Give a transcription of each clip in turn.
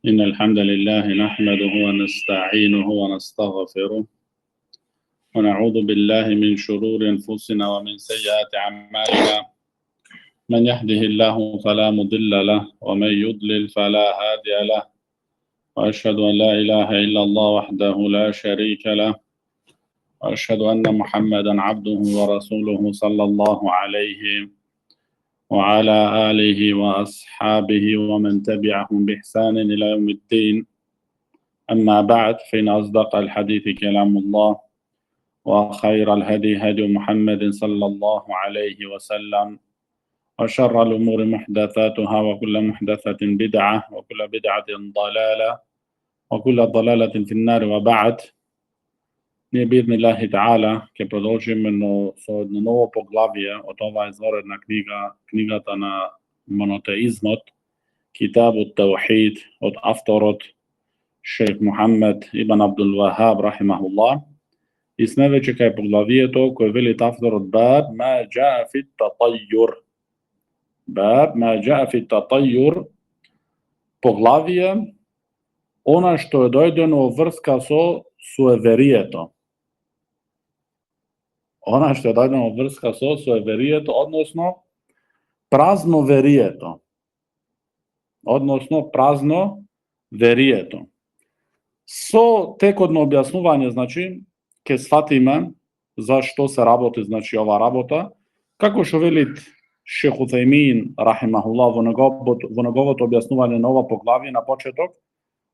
إن الحمد لله نحمده ونستعينه ونستغفره ونعوذ بالله من شرور أنفسنا ومن سيئات أعمالنا من يهده الله فلا مضل له ومن يضلل فلا هادي له وأشهد أن لا إله إلا الله وحده لا شريك له وأشهد أن محمدا عبده ورسوله صلى الله عليه وعلى آله وأصحابه ومن تبعهم بإحسان إلى يوم الدين. أما بعد فإن أصدق الحديث كلام الله وخير الهدي هدي محمد صلى الله عليه وسلم وشر الأمور محدثاتها وكل محدثة بدعة وكل بدعة ضلالة وكل ضلالة في النار وبعد. Nije bi'idhnillahi ta'ala ke продолжиме со едно ново поглавје од оваа изворедна книга, книгата на монотеизмот, Китабут Таухид, од авторот шейх Мухаммед ибн Абдул Вахаб рахимахуллах. И сме веќе кај поглавието кој вели авторот баб ма џаа фи татајјур. Баб ма џаа фи татајјур, поглавие она што е дојдено во врска со суеверието. Она што е дојдено во врска со суеверието, односно празноверието. Со текот на објаснување, значи, ќе сфатиме за што се работи, значи, ова работа, како што вели Шейх Утајмин рахимахуллах во неговото објаснување на ова поглавие на почеток,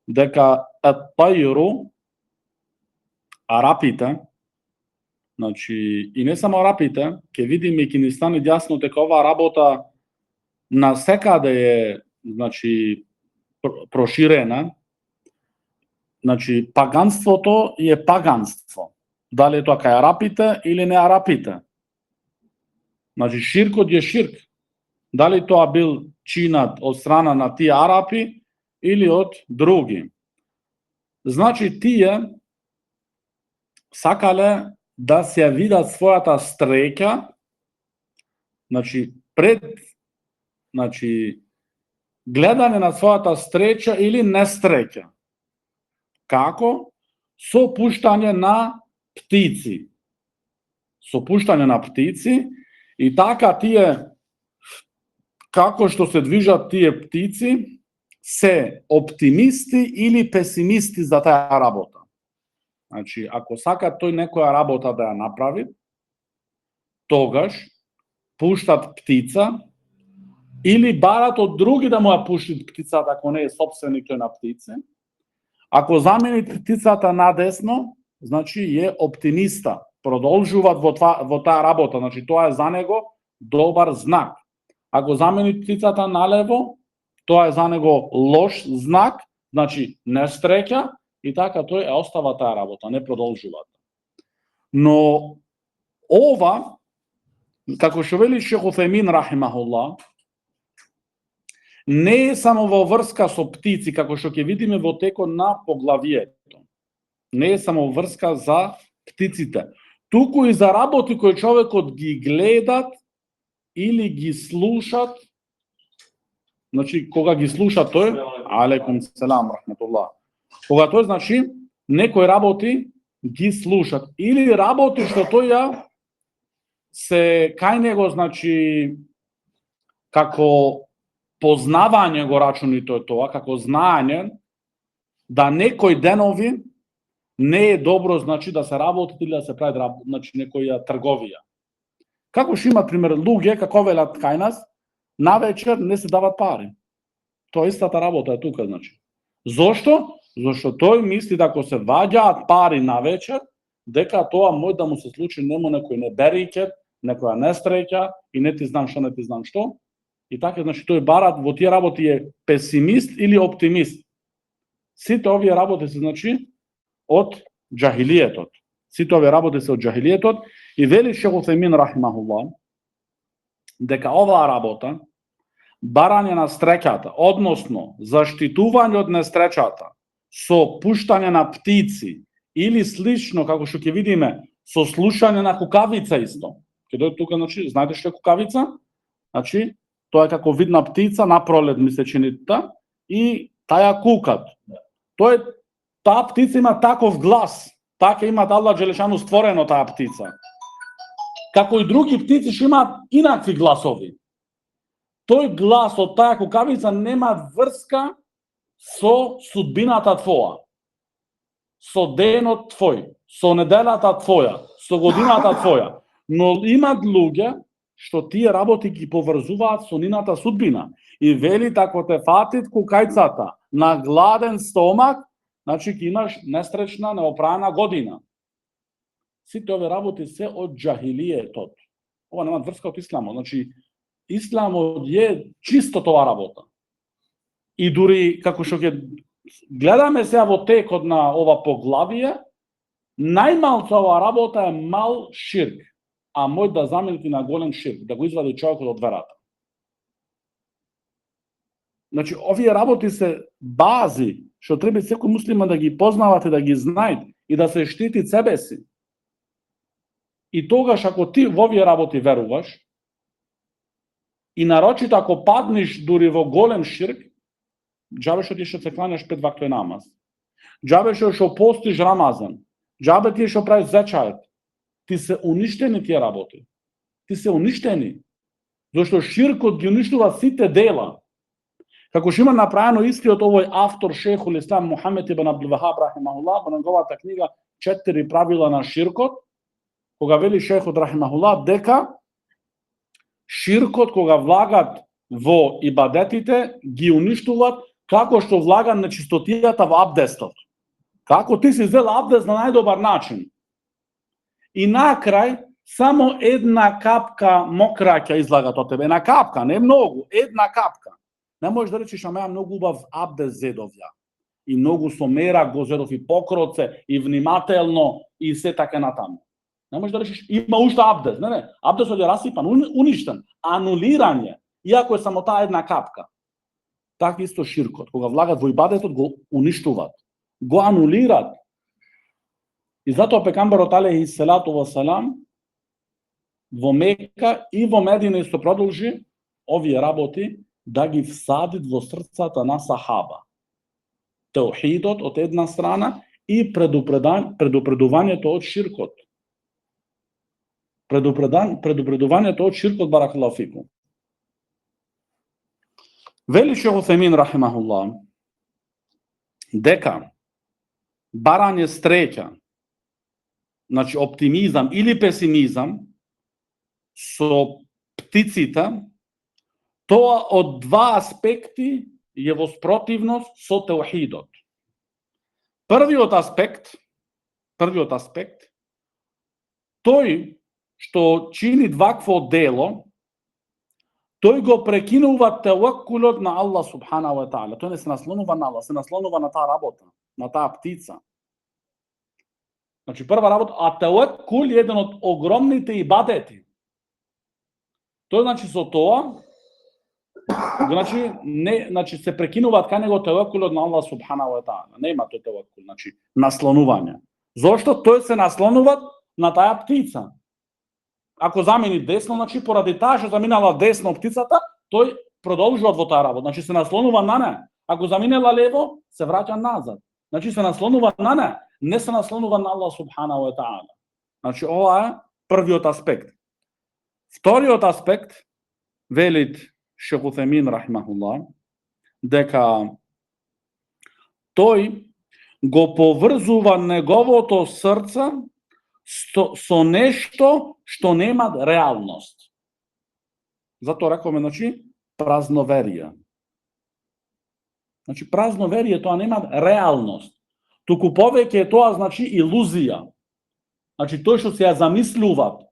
дека ат-тајру, арапите, значи, и не само арапите, ќе видиме и ќе ни стане јасно дека оваа работа насекаде е, значи, проширена. Значи, паганството е паганство. Дали е тоа кај арапите или не арапите. Значи, ширкот е ширк. Дали тоа бил чинат од страна на тие арапи или од други. Значи, тие сакале да се видат својата стреќа, значи, пред, значи, гледање на својата стреќа или нестреќа. Како? Со пуштање на птици. Со пуштање на птици и така тие, како што се движат тие птици, се оптимисти или песимисти за таа работа. Значи, ако сака тој некоја работа да ја направи, тогаш пуштат птица или барат од други да му ја пуштат птицата ако не е собственик тој на птици. Ако замени птицата надесно, значи е оптимиста. Продолжуваат во таа работа, значи тоа е за него добар знак. Ако замени птицата налево, тоа е за него лош знак, значи нестреќа, и така тој остава таа работа, не продолжува. Но ова, како што вели Шейх Утајмин рахимахуллах, не е само во врска со птици, како што ќе видиме во текот на поглавието. Не е само врска за птиците, туку и за работи кои човекот ги гледат или ги слушат. Значи, кога ги слуша тој, алейкум селам рахметуллах. Кога тој, значи, некои работи ги слушат или работи што тој ја се кај него, значи, како познавање го рачуни тоа, како знаење да некои денови не е добро, значи, да се работи или да се прави, значи, некоја трговија. Како што има пример луѓе, како велат кај нас, навечер не се дават пари. Тоа истата работа е тука, значи. Зошто? Зошто тој мисли дека ако се ваѓаат пари навечер, дека тоа може да му се случи нему некој неберикет, некоја нестреќа и не ти знам што. И така, значи, тој барат во тие работи е песимист или оптимист. Сите овие работи се, значи, од џахилиетот. И вели Шейх Утајмин рахимахуллах дека оваа работа, барање на стреката, односно заштитување од нестречата со пуштање на птици или слично, како што ќе видиме, со слушање на кукавица исто. Ке дојде тука, значи, знаете што е кукавица? Значи, тоа е како видна птица, напролет ми се чини та, и Таја кукат. Таа птица има таков глас. Така има Аллах Джелешану створено таа птица. Како и други птици што имаат инакви гласови. Тој глас од таа кукавица нема врска со судбината твоја, со денот твој, со неделата твоја, со годината твоја. Но имат луѓе што тие работи ги поврзуваат со нината судбина. И вели, ако те фатит кукајцата на гладен стомак, значи ќе имаш нестречна, неопрана година. Сите овие работи се од џахилиетот. Ова нема врска од исламот. Значи, исламот е чисто тоа работа. И дури, како што ќе гледаме сега во текот на ова поглавие, најмалку оваа работа е мал ширк, а може да заменити на голем ширк, да го извади човекот од верата. Значи, овие работи се бази, што треба секој муслиман да ги познавате, да ги знае и да се штити себе си. И тогаш, ако ти во овие работи веруваш, и нарочито ако паднеш дури во голем ширк, џабе што ти што се кланеш 5 вакти намаз, џабе што постиш Рамазан, џабе ти што правиш зечајет, ти се уништени тие работи. Ти се уништени. Зашто ширкот ги уништува сите дела. Како што има направено истиот овој автор Шейхул Ислам Мухамед ибн Абдул Вахаб рахимахуллах во неговата книга 4 правила на ширкот, кога вели шейхот рахимахуллах дека ширкот кога влагат во ибадетите ги уништуваат како што влага нечистотијата во абдестот. Како ти си зел абдест на најдобар начин. И накрај само една капка мокра ќе излагат од тебе. Една капка, не многу, една капка. Не можеш да речеш, ама ја многу убав абдест зедов ја. И многу со мера го зедов и покроце, и внимателно, и се така натаму. Не можеш да речеш, има уште абдест. Не, абдестот е расипан, уништен, анулиран е, иако е само таа една капка. Така исто ширкот, кога влагат во ибадетот, го уништуваат, го анулираат. И затоа пекамбарот алейхи селату ва салам во Мека и во Медина исто продолжи овие работи да ги всадит во срцата на сахаба. Теохидот од една страна и предупредувањето од ширкот. Предупредувањето од ширкот, баракаллаху фикум. Вели Шейх Утхаймин рахимахуллах дека барање среќа, значи оптимизам или песимизам со птиците, тоа од два аспекти е во спротивност со теохидот. Првиот аспект, тој што чини вакво дело, тој го прекинува теуаккулот на Аллах субханаху ва таала. Тој не се наслонува на Аллах, се наслонува на таа работа, на таа птица. Значи прва работа, а теуаккул е еден од огромните ибадети. Тој значи со тоа, значи се прекинуваат кај него теуаккулот на Аллах субханаху ва таала. Нема тој теуаккул, значи наслонување. Зошто тој се наслонува на таа птица? Ако замени десно, значи поради таа што заминала десно птицата, тој продолжува во таа работа. Значи се наслонува на неа. Ако заминела лево, се враќа назад. Значи се наслонува на неа, не се наслонува на Аллах субханаху ва таала. Значи ова е првиот аспект. Вториот аспект, велит Шейх Утхаймин рахимахуллах, дека тој го поврзува неговото срце со нешто што нема реалност. Затоа рековме, значи, празноверие. Значи, празноверие тоа нема реалност. Туку повеќе е тоа, значи, илузија. Значи, тој што се ја замислуваат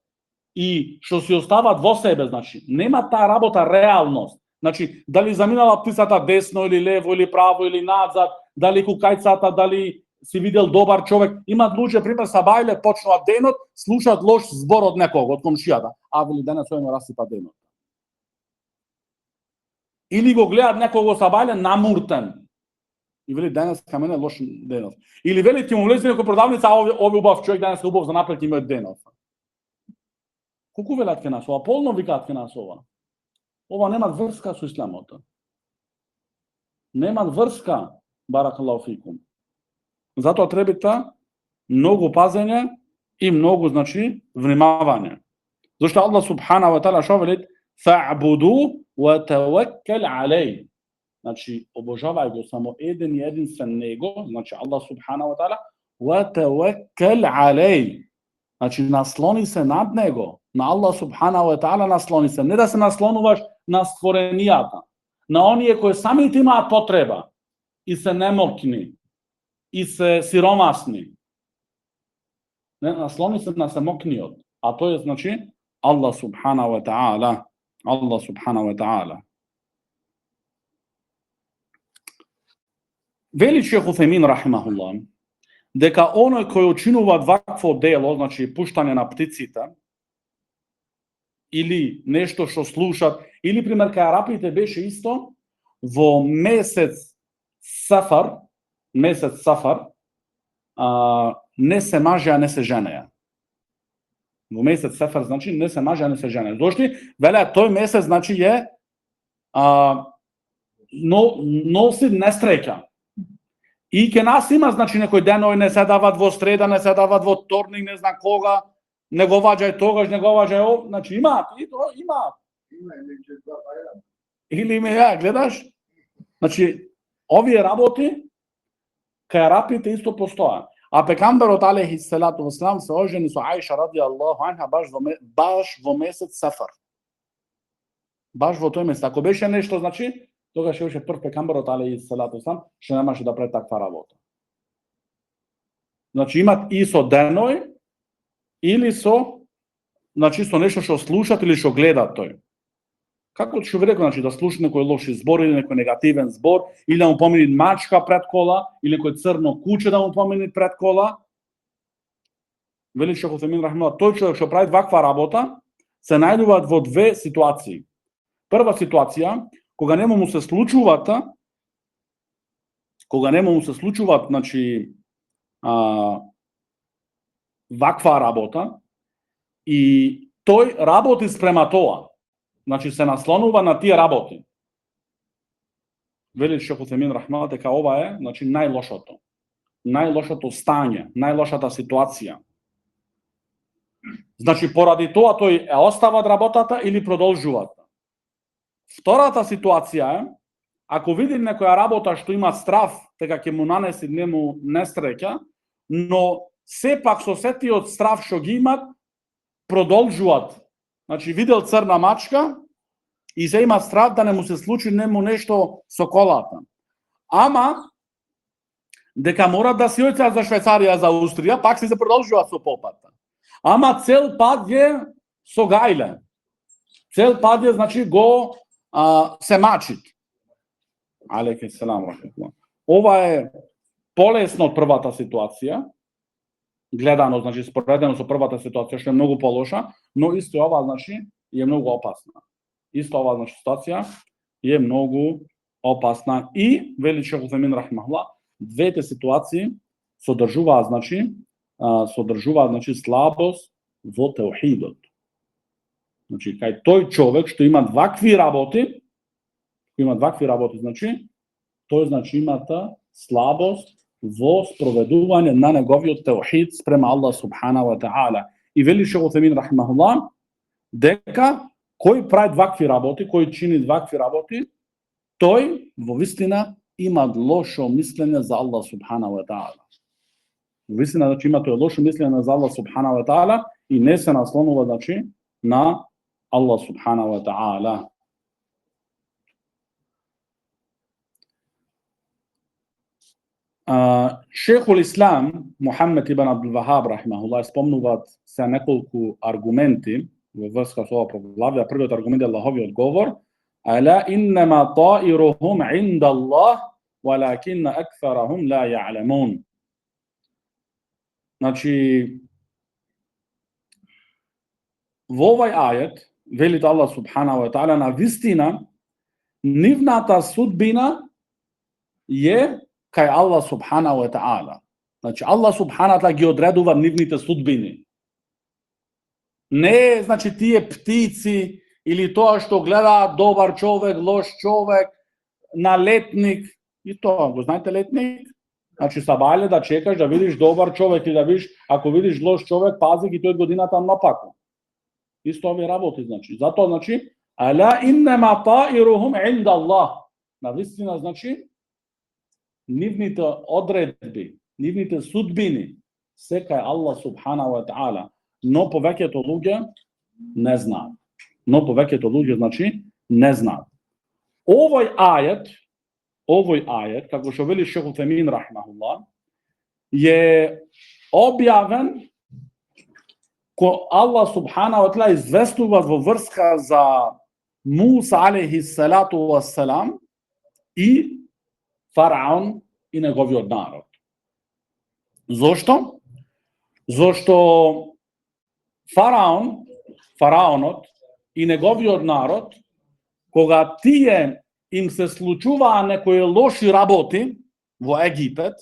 и што се остават во себе, значи, нема таа работа реалност. Значи, дали заминала птицата десно или лево или право или назад, дали кукајцата, дали си видел добар човек. Имат луѓе, пример, сабајле, почнуваат денот, слушаат лош збор од некого, од комшијата. А вели денес ој ме расипа денот. Или го гледаат некого сабајле намуртен. И вели денес кај мене лош денот. Или вели ти му влезе некој продавница, а овој убав човек денес е убав за напред има денот. Колку велат ке нас ова? Полно викаат ке нас ова. Ова нема врска со исламот. немат врска, баракаллаху фикум. Затоа требате многу пазење и многу, значи, внимавање. Зашто Аллах субхана ва таала што вели? Фа'буду ва таваккал алей. Значи, обожавај го само еден и единствен него, значи Аллах субхана ва таала, ва таваккал алей. Значи, наслони се над него, на Аллах субхана ва таала наслони се, не да се наслонуваш на створенијата, на оние кои самите имаат потреба и се немокни и се сиромасни. Не, наслони се на самокниот, а тој е, значи, Аллах субхана ва таала. Аллах субхана ва таала. Вели шейх Утхаймин рахимахуллах, дека оној кој учинува вакво дело, значи пуштање на птиците, или нешто што слушат, или пример кај арапите беше исто, во месец Сафар, не се мажеа, не се женеа. Во месец Сафар, значи, не се мажеа, не се женеа. Зошто? Веле, тој месец, значи, носи нестреќа. И ке нас има, значи, некој денови не се дават во среда, не се дават во вторник, не знам кога, не го ваѓај тогаш, не го ваѓај значи имаат, и тоа имаат. Или има, гледаш? Значи, овие работи, кај арапите исто постоја. А пекамберот алейхи селату васелам се ожени со Аиша ради Аллаху анха баш во месец Сафар. Баш во тој месец. Ако беше нешто, значи, тогаш беше прв пекамберот алейхи селату васелам, што немаше да прави таква работа. Значи, имат и со деној, или со, значи, со нешто што слушат или што гледат тој. Како што ви рекол, значи, да слушат некој лоши збор или некој негативен збор, или да му помини мачка пред кола, или некој црно куче да му помини пред кола. Вели шейх Утхаймин рахимахуллах, тој човек што прави ваква работа, се најдуваат во две ситуации. Прва ситуација, кога нема му се случуваат, значи, ваква работа, и тој работи спрема тоа. Значи, се наслонува на тие работи. Вели шейх Утхаймин рахимахуллах дека ова е, значи, најлошото стање, најлошата ситуација. Значи, поради тоа тој остава работата или продолжува. Втората ситуација е, ако види некоја работа што има страв, дека ќе му нанеси нему несреќа, но сепак со сетиот страв што ги имат, продолжуваат. Значи, видел црна мачка и се има страв да не му се случи нему нешто со колата. Ама, дека мора да си оѓаат за Швајцарија, за Австрија, пак се продолжуваат со попата. Ама цел пат е со гајле. Цел пат е, значи, го се мачит. Алейкум селам рахматуллах. Ова е полесно од првата ситуација, гледано, значи, споредено со првата ситуација, што е многу полоша, но исто ова, значи, е многу опасна. Исто ова, значи, ситуација е многу опасна. И, вели шейх Утхаймин рахимахуллах, двете ситуации содржуваат, значи, слабост во теухидот. Значи, кај тој човек што има вакви работи, значи, тој, значи, имата слабост во спроведување на неговиот теухид спрема Аллах субхана ва таала. И вели шейх Утхаймин рахимахуллах дека кој прави вакви работи, кој чини вакви работи, тој во вистина има лошо мислење за Аллах субхана ва таала. Во вистина, значи, има тој лошо мислење за Аллах субхана ва таала и не се наслонува, значи, на Аллах субхана ва таала. Шейхул Ислам Мухамед ибн Абдул Вахаб рахимахуллах спомнуваат се неколку аргументи во врска со ова проглавје. Првиот аргумент е Аллаховиот говор: "Ала иннама та'iруhum 'инда Allah, валакинна аксарахум ла я'ламун." Значи, во овај ајет велите Аллах субхана ва таала, на вистина нивната судбина е кај Аллах субхана ва таала. Значи, Аллах субхана ва таала ги одредува нивните судбини. Не, значи, тие птици или тоа што гледаат добар човек, лош човек, налетник, И тоа, го знаете летник? Значи, сабајле да чекаш да видиш добар човек и да видиш, ако видиш лош човек, пази ги тој годината напаку. Исто овие работи, значи. Затоа, значи, ала иннема таирухум инда Аллах. Навистина, значи, нивните одредби, нивните судбини, сека е Аллах субхана ва таала, но повеќето луѓе не знаат. Но повеќето луѓе, значи, не знаат. Овој ајет, како што вели Шейх Утемин рахимахуллах, е објавен ко Аллах субхана ва таала известува во врска за Муса алейхи салату вассалам и Фараон и неговиот народ. Зошто? Зошто фараонот и неговиот народ, кога тие им се случуваа некои лоши работи во Египет,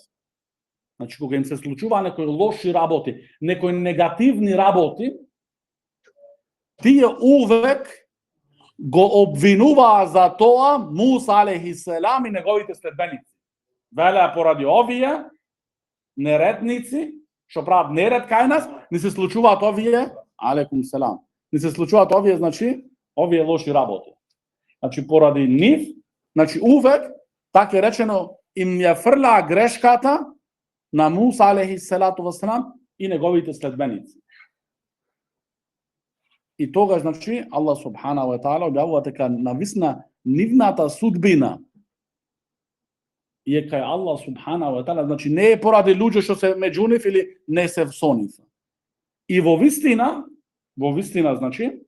значи кога им се случуваа некои лоши работи, некои негативни работи, тие увек го обвинуваа за тоа Муса алейхи селам и неговите следбеници. Велеа поради овие нередници, што прават неред кај нас, ни се случуваат овие, алейкум селам, ни се случуваат овие, значи, овие лоши работи. Значи, поради нив, значи, увек, така речено, им ја фрлаа грешката на Муса алейхи салату вассалам и неговите следбеници. И тогаш, значи, Аллах субхана ва таала објавува дека нависна нивната судбина е кај Аллах субхана ва таала, значи не е поради луѓе што се меѓу нив или не се со нив. И во вистина, значи,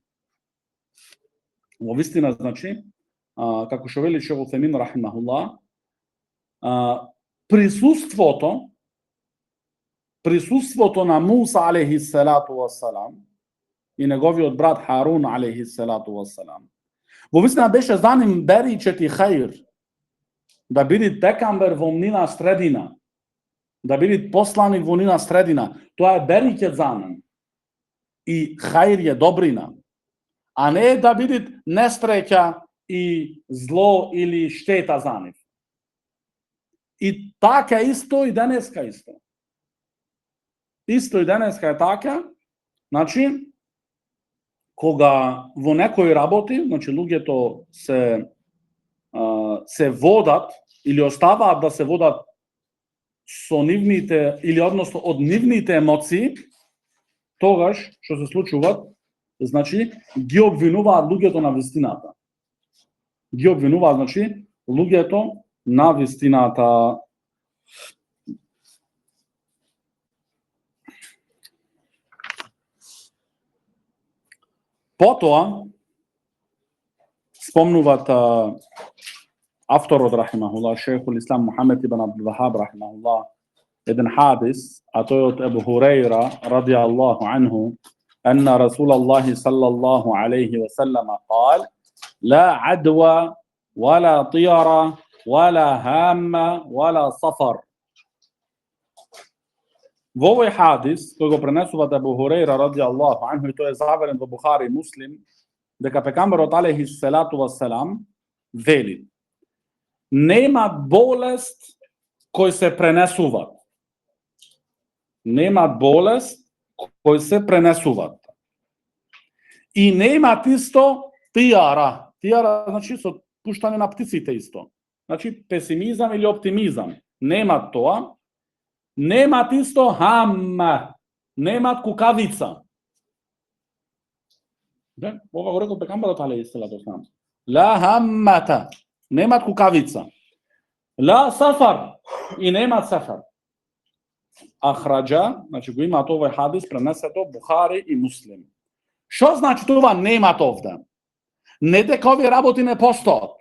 како што вели Шейх Утемин рахимахуллах, присуството на Муса алейхи салату вассалам и неговиот брат Харун алейхи салату вассалам, во вистина беше за ним беричет и хаир, да биде декамбер во нина средина, да биде посланик во нина средина. Тоа е беричет за ним. И хаир е добрина. А не да биде нестреќа и зло или штета за нив. И така исто и денеска исто. Исто и денеска е така, значи, кога во некои работи, значи луѓето се водат или оставаат да се водат со нивните или односно од нивните емоции, тогаш што се случуваат, значи ги обвинуваат луѓето на вистината. Ги обвинуваат, значи, луѓето на вистината. Потоа спомнуваат авторот рахимахуллах, шейхул ислам Мухамед ибн Абдул Вахаб рахимахуллах, еден хадис, а тој од Ебу Хурейра радијаллаху анху, أن رسول الله صلى الله عليه وسلم قال: لا عدوى ولا طيرة ولا هامة ولا صفر. Во овој хадис, кој го пренесува Ебу Хурейра радијаллаху анху, и тој е заверен во Бухари и Муслим, дека пекамберот алейхи салату вассалам вели: нема болест кој се пренесува. Нема болест кои се пренесуваат. И немаат исто тиара. Тиара значи со пуштање на птиците исто. Значи песимизам или оптимизам. Немаат тоа. Немаат исто хамма. Немаат кукавица. Ова го рекол пекамберот алейхи салату вассалам. Ла хаммата. Немаат кукавица. Ла сафар. И немаат сафар. Ахраджа, значи го имаат овој хадис пренесето Бухари и Муслим. Што значи тоа немаат овде? Не дека овие работи не постојат,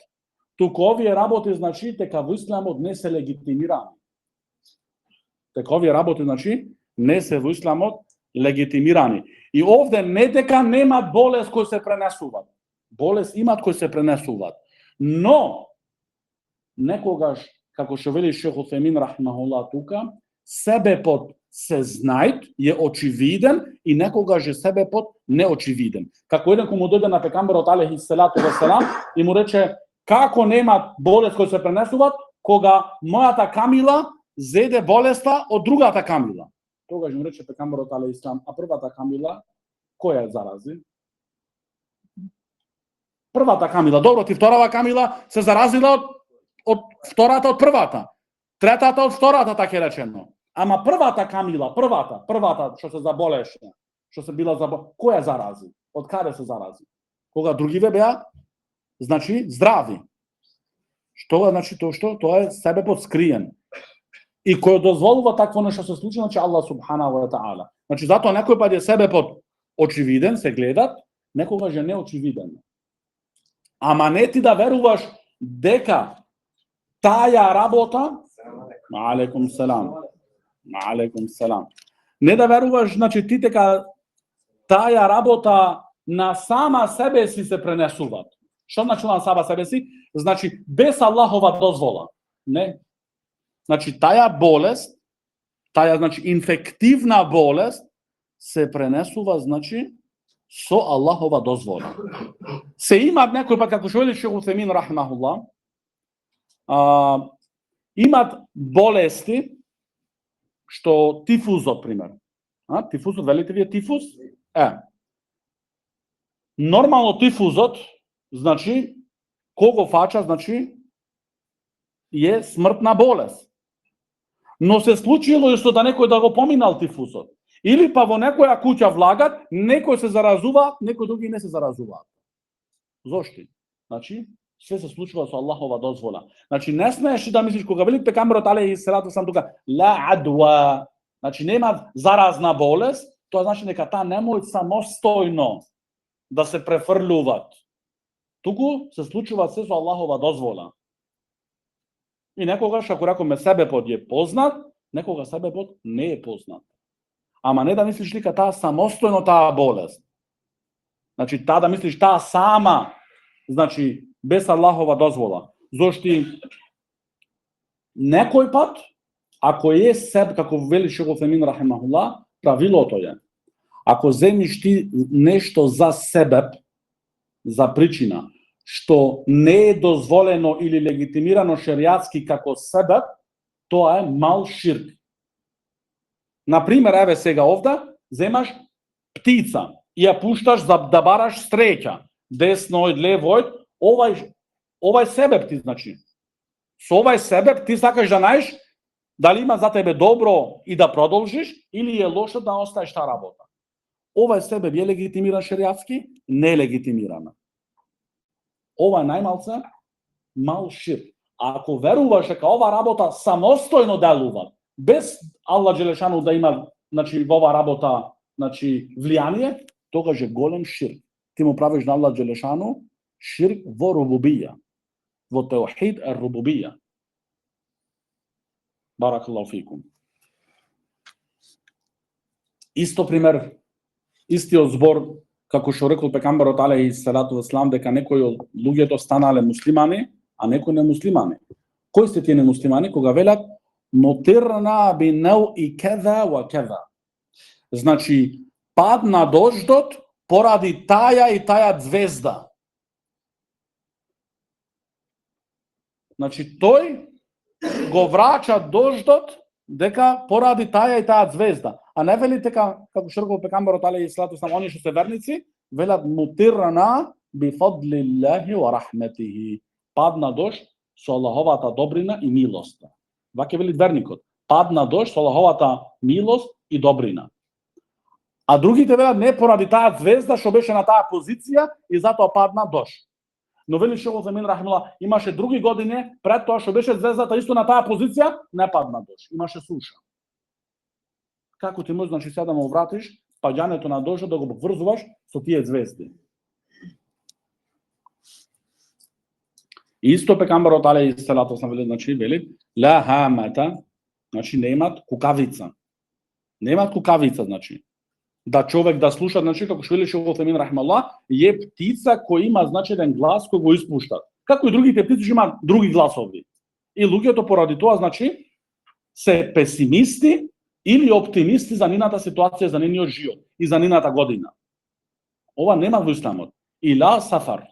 туку овие работи значи дека во исламот не се легитимирани. Дека овие работи значи не се во исламот легитимирани. И овде не дека немаат болест кои се пренесуваат. Болест имаат кои се пренесуваат. Но некогаш, како што вели Шейх Утемин рахимахуллах тука, себепот се знајт, е очевиден и некогаш е себепот неочевиден. Како еден кој му дојде на пекамберот алейхи салату вассалам и му рече како нема болест кои се пренесуваат, кога мојата камила зеде болеста од другата камила. Тогаш му рече пекамберот алейхиссалам, а првата камила која зарази? Првата камила. Добро, ти вторава камила се заразила од втората од првата. Третата од втората, така е речено. Ама првата камила, првата што се заболеше, што се била која зарази? Од каде се зарази? Кога другиве беа, значи здрави. Што значи тоа што? Тоа е себе подскриен. И кој дозволува такво нешто се случи, значи Аллах субханаху ва таала. Значи затоа некој пат е себе под очевиден, се гледат, некогаш е неочевиден. Ама не ти да веруваш дека таа работа, алейкум селам. Не да веруваш, значи ти дека таа работа на сама себе си се пренесуваат. Што значи на сама себе си? Значи без Аллахова дозвола. Не. Значи таа болест, таа значи инфективна болест се пренесува значи со Аллахова дозвола. Се имат некој пат како што вели Шейх Утемин рахмахуллах, имат болести што тифузот пример. Тифузот велите вие тифуз? Нормално тифузот значи кого фача значи е смртна болест. Но се случило и што да некој да го поминал тифузот. Или па во некоја куќа влагат, некој се заразува, некој други не се заразуваат. Зошто? Значи, се случува со Аллахова дозвола. Значи, не смееш да мислиш, кога вели пекамберот алейхиссалам тука, ла адва, значи нема заразна болест, тоа значи дека таа не може самостојно да се префрлуваат. Туку се случува се со Аллахова дозвола. И некогаш, ако рекоме себепот е познат, некога себепот не е познат. Ама не да мислиш дека таа самостојно таа болест. Значи, таа да мислиш таа сама, значи, без Аллахова дозвола. Зошто некој пат, ако е себ, како вели Шейх Утемин рахимахуллах, правилото е, ако земиш ти нешто за себеп, за причина, што не е дозволено или легитимирано шеријатски како себеп, тоа е мал ширк. Например, еве сега овда, земаш птица и ја пушташ за да бараш среќа, десно од лево од, овај себеп ти значи. Со овај себеп ти сакаш да најдеш дали има за тебе добро и да продолжиш или е лошо да оставиш таа работа. Овај себеп е легитимиран шеријатски, не е легитимирана. Ова е најмалце мал ширк. А ако веруваш дека ова работа самостојно делува, без Аллах Джелешану да има, значи, во ова работа, значи, влијание, тогаш е голем ширк. Ти му правиш на Аллах Джелешану ширк во рубубија, во теухид ар-рубубија. Баракаллаху фикум. Исто пример, истиот збор, како што рекол пекамберот алейхиссалату вассалам, дека некои од луѓето станале муслимани, а некои не муслимани. Кои сте тие немуслимани? Кога велат мутирна би науи кеда ва кеда. Значи, падна дождот поради таја и таја звезда. Значи, тој го врача дождот дека поради таја и таја звезда. А не вели дека, како што рекол пекамберот алейхиссалату вассалам, они што се верници, велат мутирна би фадлиллахи ва рахметихи. Падна дожд со Аллаховата добрина и милоста. Ваќе вели верникот. Падна дожд со Аллаховата милост и добрина. А другите велат не поради таа звезда што беше на таа позиција и затоа падна дожд. Но вели Шейх Утемин рахимахуллах, имаше други години пред тоа што беше звездата исто на таа позиција, не падна дожд, имаше суша. Како ти можеш, значи, сега да му вратиш паѓањето на дождот да го поврзуваш со тие звезди? Исто пекамберот алейхиссалату вассалам значи вели ла хамата, значи немат кукавица. Немат кукавица, значи. Да човек да слуша, значи како што вели Шейх Утемин рахимахуллах, е птица кој има значи еден глас кој го испушта. Како и другите птици имаат други гласови. И луѓето поради тоа значи се песимисти или оптимисти за нината ситуација, за нивниот живот и за нината година. Ова нема во исламот. Ила сафар.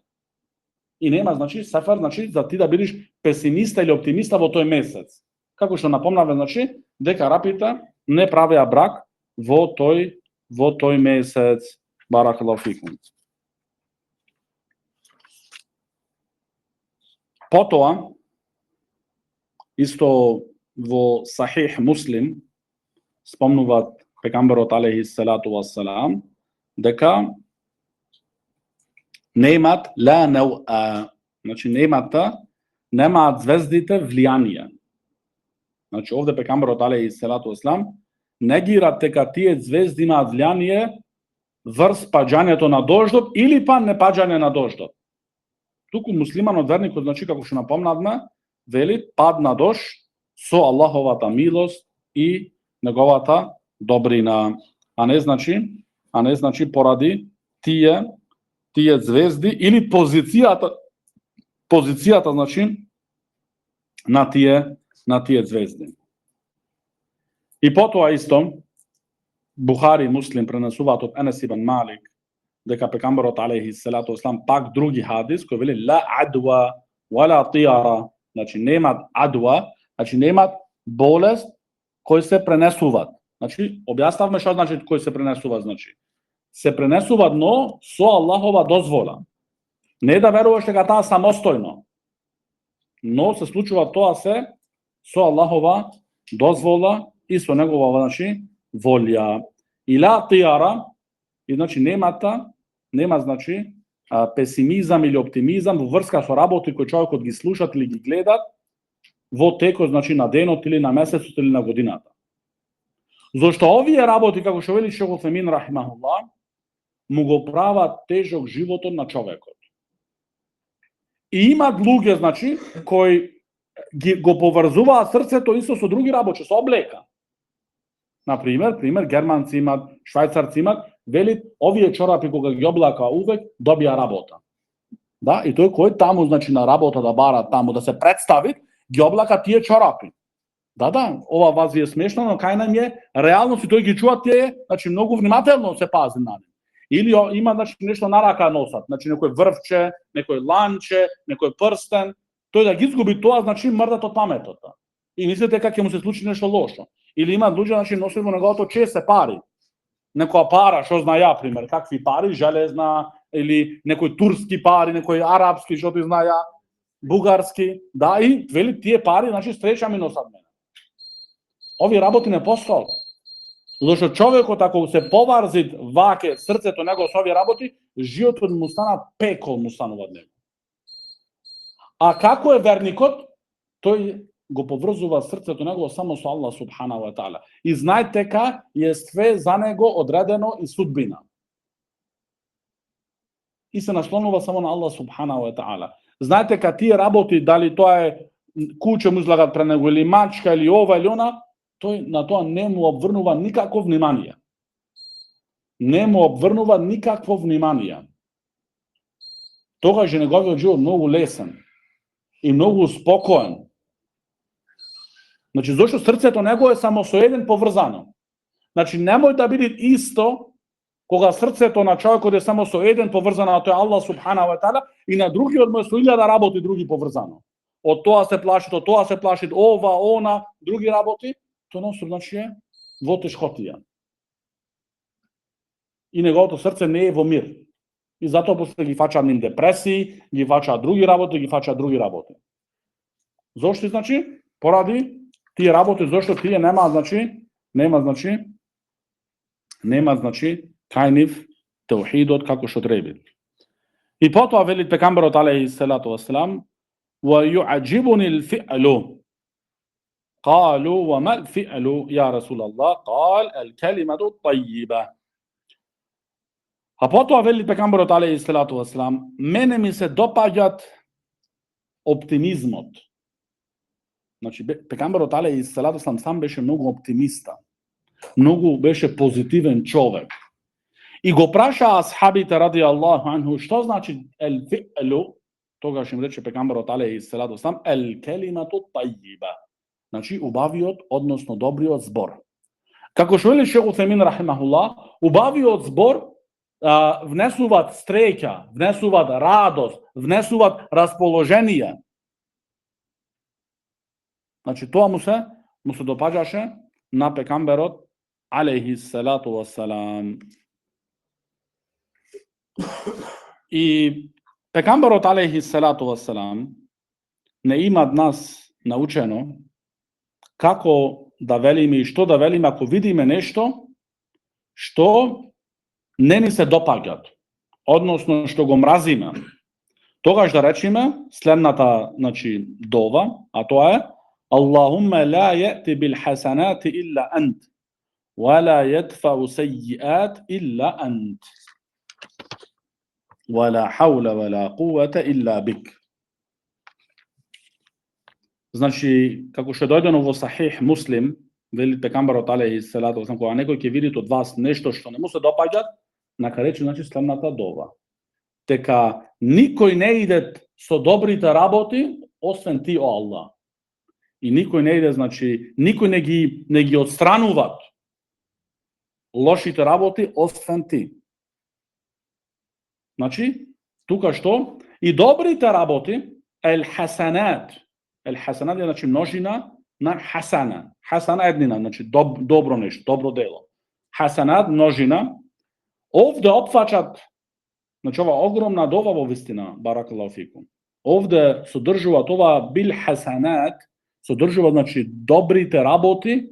и нема значи сафар значи за ти да бидеш песимиста или оптимиста во тој месец. Како што напомнавме значи дека арапите не правеа брак во тој месец. Баракаллаху фикум. Потоа исто во Сахих Муслим спомнуваат пегамберот алейхи салату вассалам дека немаат значи немаат звездите влијание. Значи овде пегамберот алейхи салату вассалам негира дека тие звезди имаат влијание врз паѓањето на дождот или па не паѓање на дождот. Туку муслиманот верникот, значи како што напомнавме, вели падна дожд со Аллаховата милост и неговата добрина, а не значи поради тие звезди или позицијата значи на тие звезди. И потоа исто Бухари и Муслим пренесуваат од Енес ибн Малик дека пегамберот алейхи салату вассалам пак други хадис кој вели ла адва вала тиара, значи немаат адва, значи немаат болест кој се пренесуваат. Значи објаснавме што значи кој се пренесува, значи се пренесуваат но со Аллахова дозвола. Не да веруваш дека таа самостојно, но се случува тоа се со Аллахова дозвола и со негова значи волја. Ила тиара, и значи нема значи песимизам или оптимизам во врска со работи кои човекот ги слушат или ги гледат во текот значи на денот или на месецот или на годината. Зошто овие работи, како што вели Шейх Утхемин рахимахуллах, му го прават тежок животот на човекот. И има луѓе значи кои го поврзуваат срцето исто со други работи, со облека. Например, германци имат, швајцарци имат, велит овие чорапи кога ги облака увек добија работа. Да, и тој кој таму значи на работа да бара таму да се представи, ги облака тие чорапи. Да, ова вас ви е смешно, но кај нам е реално си тој ги чува тие, значи многу внимателно се пази на нив. Или има значи нешто на рака носат, значи некој врвче, некој ланче, некој прстен, тој да ги изгуби тоа значи мрдат од паметот. И мислите дека ќе му се случи нешто лошо. Или има луѓе значи носат во неговото чесе пари. Некоја пара, што знае ја, пример, какви пари, железна или некој турски пари, некој арапски, што ти знае ја, бугарски, да, и вели тие пари значи стреча ми носат мене. Овие работи не постојат. Зашто човекот ако се поврзи ваке срцето него со овие работи, животот му стана пекол, му станува од него. А како е верникот? Тој го поврзува срцето него само со Аллах субханаху ва таала. И знаете дека е све за него одредено и судбина. И се наслонува само на Аллах субханаху ва таала. Знаете дека тие работи, дали тоа е куче му излагат пред него или мачка или ова или она, тој на тоа не му обврнува никакво внимание. Не му обврнува никакво внимание. Тогаш е неговиот живот многу лесен и многу спокоен. Значи, зашто срцето него е само со еден поврзано. Значи, немој да биде исто кога срцето на човекот е само со еден поврзано, а тој е Аллах субханаху ва таала, и на другиот му е со 1000 работи други поврзано. Од тоа се плаши, ова, она, други работи, тоа носор значи е во тешкотија. И неговото срце не е во мир. И затоа после ги фачаат ним депресии, ги фачаат други работи. Зошто значи? Поради тие работи, зашто тие нема значи кај нив теухидот како што треба. И потоа вели пегамберот алейхи салату вассалам: "Ва ю'аджибуни al-fi'lu." قالوا وما الفعل يا رسول الله؟ قال الكلمة الطيبة. А потоа вели пегамберот алейхи салату вассалам: мене ми се допаѓат оптимизмот. Значи, пегамберот алейхи салату вассалам сам беше многу оптимиста. Многу беше позитивен човек. И го праша асхабите ради Аллаху анху, што значи ел фи'лу? Тогаш им рече пегамберот алейхи салату вассалам: ел келимату тајиба. Значи, убавиот, односно добриот збор. Како што вели Шейх Утхемин рахимахуллах, убавиот збор внесуваат стреќа, внесуваат радост, внесуваат расположение. Значи тоа му се допаѓаше на пекамберот алейхи салату вассалам. И пекамберот алейхи салату вассалам не има од нас научено како да велиме и што да велиме ако видиме нешто што не ни се допаѓа, односно што го мразиме. Тогаш да речеме следната, значи, дова, а тоа е Аллахумма ла јати бил хасанати илла ант, ва ла јадфау сејиат илла ант, ва ла хаула ва ла кувата илла бик. Значи, како што дојдено во Сахих Муслим, вели пекамберот алейхи салату вассалам, кога некој ќе види од вас нешто што не му се допаѓа, нака рече, значи, следната дова. Дека никој не иде со добрите работи, освен ти, о Аллах. И никој не иде, значи, никој не ги отстрануваат лошите работи, освен ти. Значи, тука што? И добрите работи, el-хасанат е, значи, множина на хасана. Хасана еднина, значи, добро нешто, добро дело. Хасанат, множина, овде опфаќат, значи, ова огромна дова во вистина, баракаллаху фикум. Овде содржува това бил хасанат, содржува, значи, добрите работи,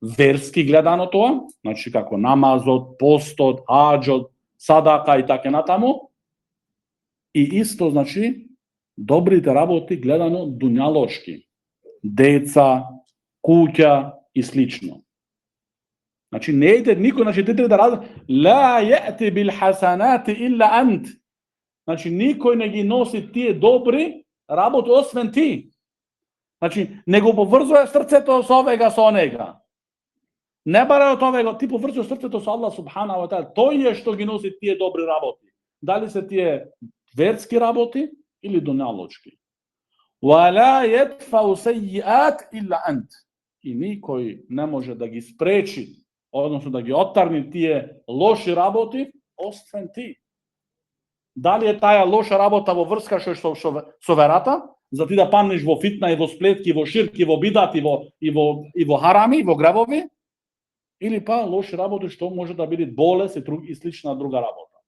верски гледано тоа, значи, како намазот, постот, хаџот, садака и така натаму, и исто, значи, добрите работи гледано дуњалошки, деца, куќа и слично. Значи, не иде никој, значи, ти треба да ради, ла јати бил хасанати илла ант. Значи, никој не ги носи тие добри работи, освен ти. Значи, не го поврзува срцето со овега, со онега. Не бара од овега, ти поврзува срцето со Аллах субханаху ва таала. Тој е што ги носи тие добри работи. Дали се тие верски работи или дуњалочки. Ва ла јадфау сејиат илла ант. И никој не може да ги спречи, односно да ги оттарни тие лоши работи, освен ти. Дали е таа лоша работа во врска со верата, за ти да памниш во фитна и во сплетки, во ширки, во бидати, и во харами, во гревови, или па лоши работи што може да биде болест и слична друга работа.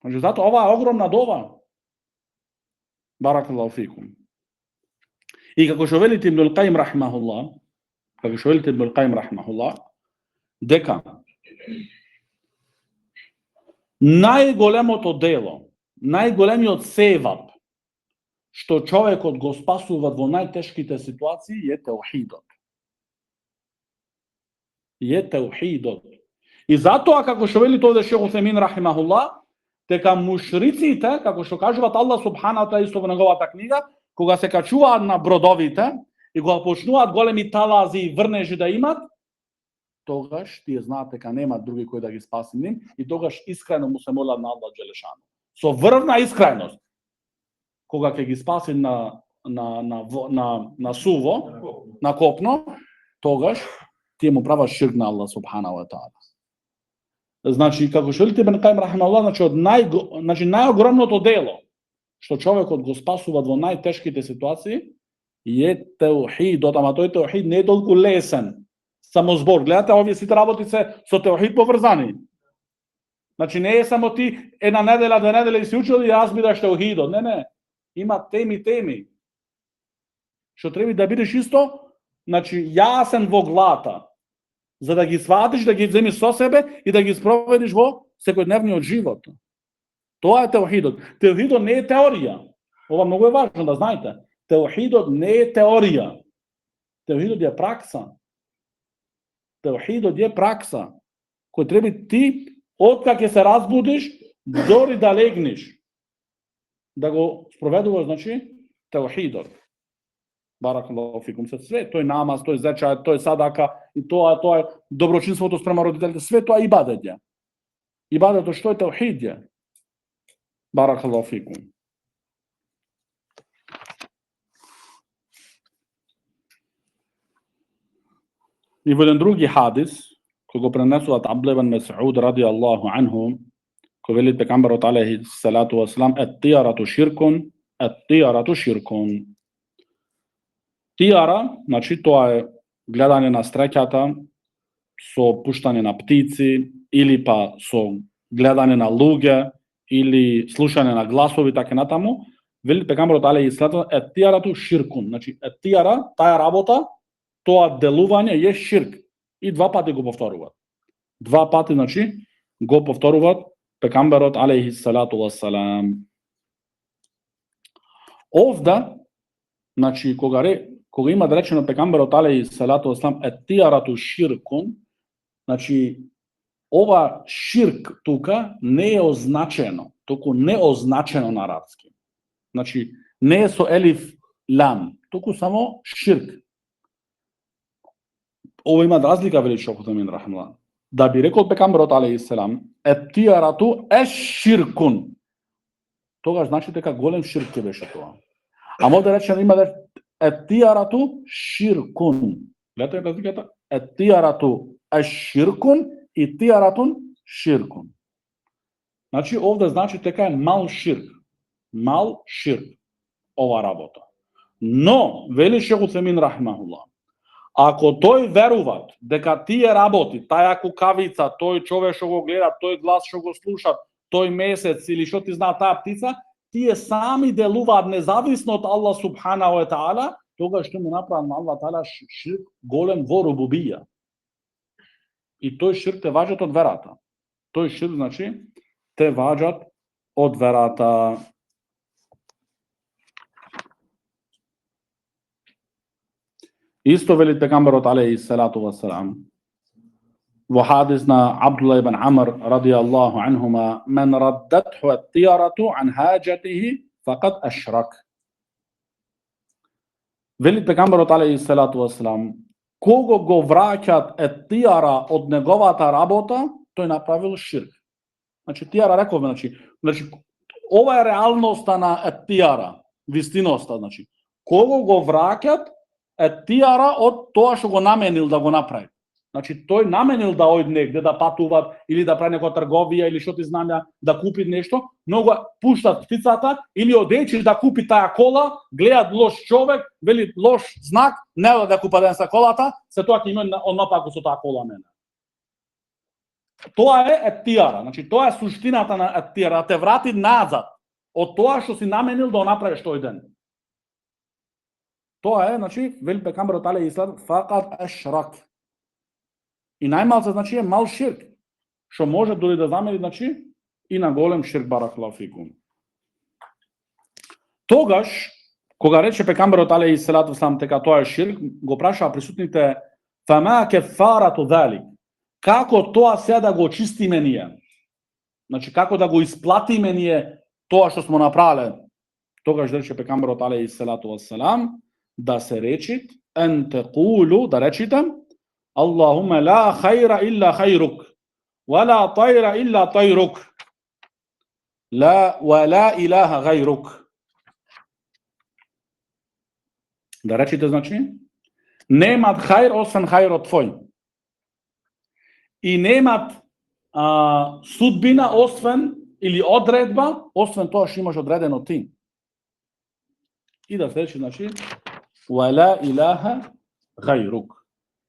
Значи, затоа ова е огромна дова. Баракаллаху фикум. И како што велите Ибнул Каим рахимахуллах, дека најголемото дело, најголемиот севап што човекот го спасува во најтешките ситуации е теухидот. И затоа, како што вели тоа Шех Усемин рахимахуллах, дека мушриците, како што кажуваат Аллах субханаху ва таала исто во неговата книга, кога се качуваат на бродовите и кога почнуваат големи талази и врнежи да имат, тогаш тие знаат дека нема други кои да ги спаси нив и тогаш искрено му се молат на Аллах джелешану. Со врвна искреност. Кога ќе ги спаси на суво, на копно, тогаш тие му прават ширк на Аллах субханаху ва таала. Значи, како што велите Ибн Каим рахимахуллах, значи најогромното дело што човекот го спасува во најтешките ситуации е теухидот, ама тој теухид не е толку лесен. Само збор. Гледате, овие сите работи се со теухид поврзани. Значи, не е само ти една недела, две недели и си учил и разбираш теухидот. Не. Има теми. Што треба да бидеш исто, значи, јасен во глата, за да ги сватиш, да ги земиш со себе и да ги спроведиш во секојдневниот живот. Тоа е теухидот. Теухидот не е теорија. Ова многу е важно да знаете. Теухидот не е теорија. Теухидот е пракса. Кој треба ти, откако ќе се разбудиш, дори да легнеш, да го спроведуваш, значи, теухидот. Баракаллаху фикум, све, тој намаз, тој зечај, тој садака, и тоа е доброчинството спрема родителите, све тоа ибадет е. Ибадетот што е теухид е. Баракаллаху фикум. И во еден други хадис, кој го пренесуваат Абдулlah ибн Мас'уд ради Аллаху анху, кој вели пекамберот алейхи салату вассалам, ет-тијарату ширкун, ет-тијарату ширкун. Тијара, значи тоа е гледање на стрекјата со пуштање на птици или па со гледање на луѓе или слушање на гласови така натаму, вели пекамберот алейхи салату ет-тијарату ширкун. Значи ет-тијара, таа работа, тоа делување е ширк. И два пати го повторуваат. Два пати, значи, го повторуваат пекамберот алейхи салату вассалам. Овда, значи, кога има речено пекамберот алейхи салату вассалам ет-тијарату ширкун, значи, ова ширк тука не е означено, туку не означено на арапски. Значи, не е со елиф лам, туку само ширк. Ова има разлика, вели Шейх Утамин рахимахуллах. Да би рекол пекамберот алейхи салам ет-тијарату еш-ширкун, тогаш значи дека голем ширк ќе беше тоа. А може да речеме има ет-тијарату ширкун. Гледате разликата? Ет-тијарату еш-ширкун и тијаратун ширкун. Значи овде значи дека е мал ширк. Мал ширк ова работа. Но вели Шейх Утамин рахимахуллах, ако тој верува дека тие работи, таја кукавица, тој човек што го гледа, тој глас што го слуша, тој месец или што ти знае таа птица, тие сами делуваат независно од Аллах субханаху ва таала, тогаш што му направи на Аллах таала ширк голем во рубубија. И тој ширк те ваѓат од верата. Тој ширк значи те ваѓат од верата. Исто вели пекамберот алейхи салату вассалам во хадис на Абдулlah ибн Амр ради Аллаху анхума, мен раддатху ет-тијарату ан хаджатихи фақад ашрак. Вели пекамберот алейхи салату вассалам, кого го враќат ет-тијара од неговата работа, тој направил ширк. Значи тијара рековме, значи ова е реалноста на ет-тијара, вистиноста, значи кого го враќат ет-тијара од тоа што го наменил да го направи. Значи тој наменил да оди негде да патува или да прави некоја трговија или што ти знам да купи нешто, но го пуштат птицата или одечи да купи таа кола, гледат лош човек, вели лош знак, не да купа ден са колата, се тоа ќе има онапаку со таа кола мене. Тоа е ет-тијара, значи тоа е суштината на ет-тијара, те врати назад од тоа што си наменил да го направиш тој ден. Тоа е, значи, вели пекамберот алейхи салам фақад ашрак. И најмалце, значи, е мал ширк, што може дори да замери, значи, и на голем ширк баракаллаху фикум. Тогаш, кога рече пекамберот алейхи салам дека тоа е ширк, го прашаа присутните фама кефарату залик. Како тоа се да го очистиме ние? Значи, како да го исплатиме ние тоа што смо направиле? Тогаш рече пекамберот алейхи салам да се речи ен текулу, да речите Аллахуме ла хајра илла хајрук, ва ла тајра илла тајрук, ва ла илаха гајрук. Да речите, значи, немат хајр освен хајрот твој. И немат судбина освен или одредба освен тоа што имаш одредено ти. И да се речи, значи, ва ла илаха гајрук.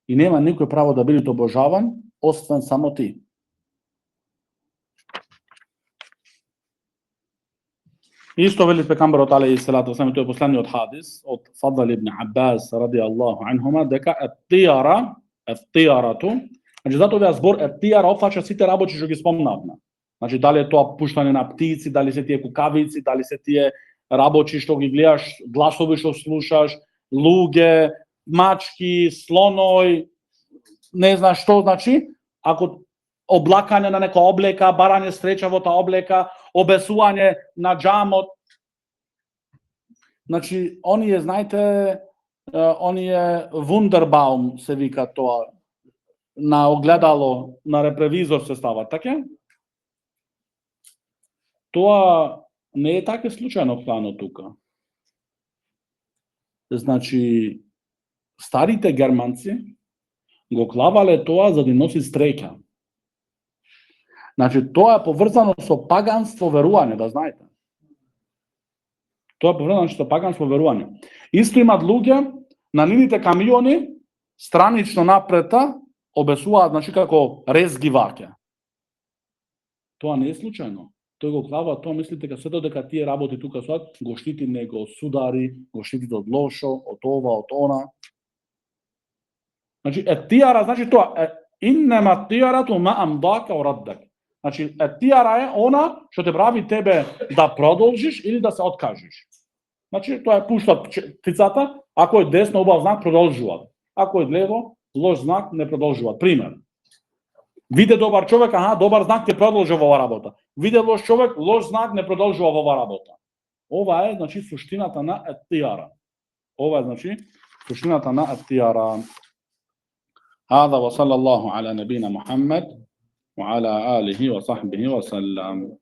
И нема никој право да биде обожаван, освен само ти. Исто вели пекамберот алейхи салату вассалам, тој е последниот хадис од Фадл ибн Аббас ради Аллаху анхума, дека ет-тијарату, значи затоа овој збор ет-тијара опфаќа сите работи што ги спомнавме. Значи дали е тоа пуштање на птици, дали се тие кукавици, дали се тие работи што ги гледаш, гласови што слушаш, луѓе, мачки, слоној, не знам што, значи, ако облакање на нека облека, барање среќа во таа облека, обесување на џамот. Значи, оние, знаете, оние Вундербаум се вика тоа, на огледало, на репревизор се става, така? Тоа не е така случајно плано тука. Значи, старите германци, го клавале тоа за да носи стрека. Значи, тоа е поврзано со паганство верување, да знаете. Тоа е поврзано со паганство верување. Исто имат луѓе на нивните камиони, странично напрета, обесуваат, значи, како рез ги ваќа. Тоа не е случајно. Тој го клава, тоа мислите дека сето дека тие работи тука со го штити него судари, го штити од лошо, од ова, од она. Значи, етиара, значи тоа, иннема тиарату ма амдака ураддак. Значи, етиара е она што те прави тебе да продолжиш или да се откажеш. Значи, тоа е пуштат птицата, ако е десно убав знак, продолжуваат. Ако е лево, лош знак, не продолжуваат. Пример. Виде добар човек, добар знак ќе продолжи во оваа работа. Виде лош човек, лош знак не продолжува во оваа работа. Ова е, значи, суштината на етиара. Ова е, значи, суштината на етиара. هذا وصلى الله على نبينا محمد وعلى آله وصحبه وسلم.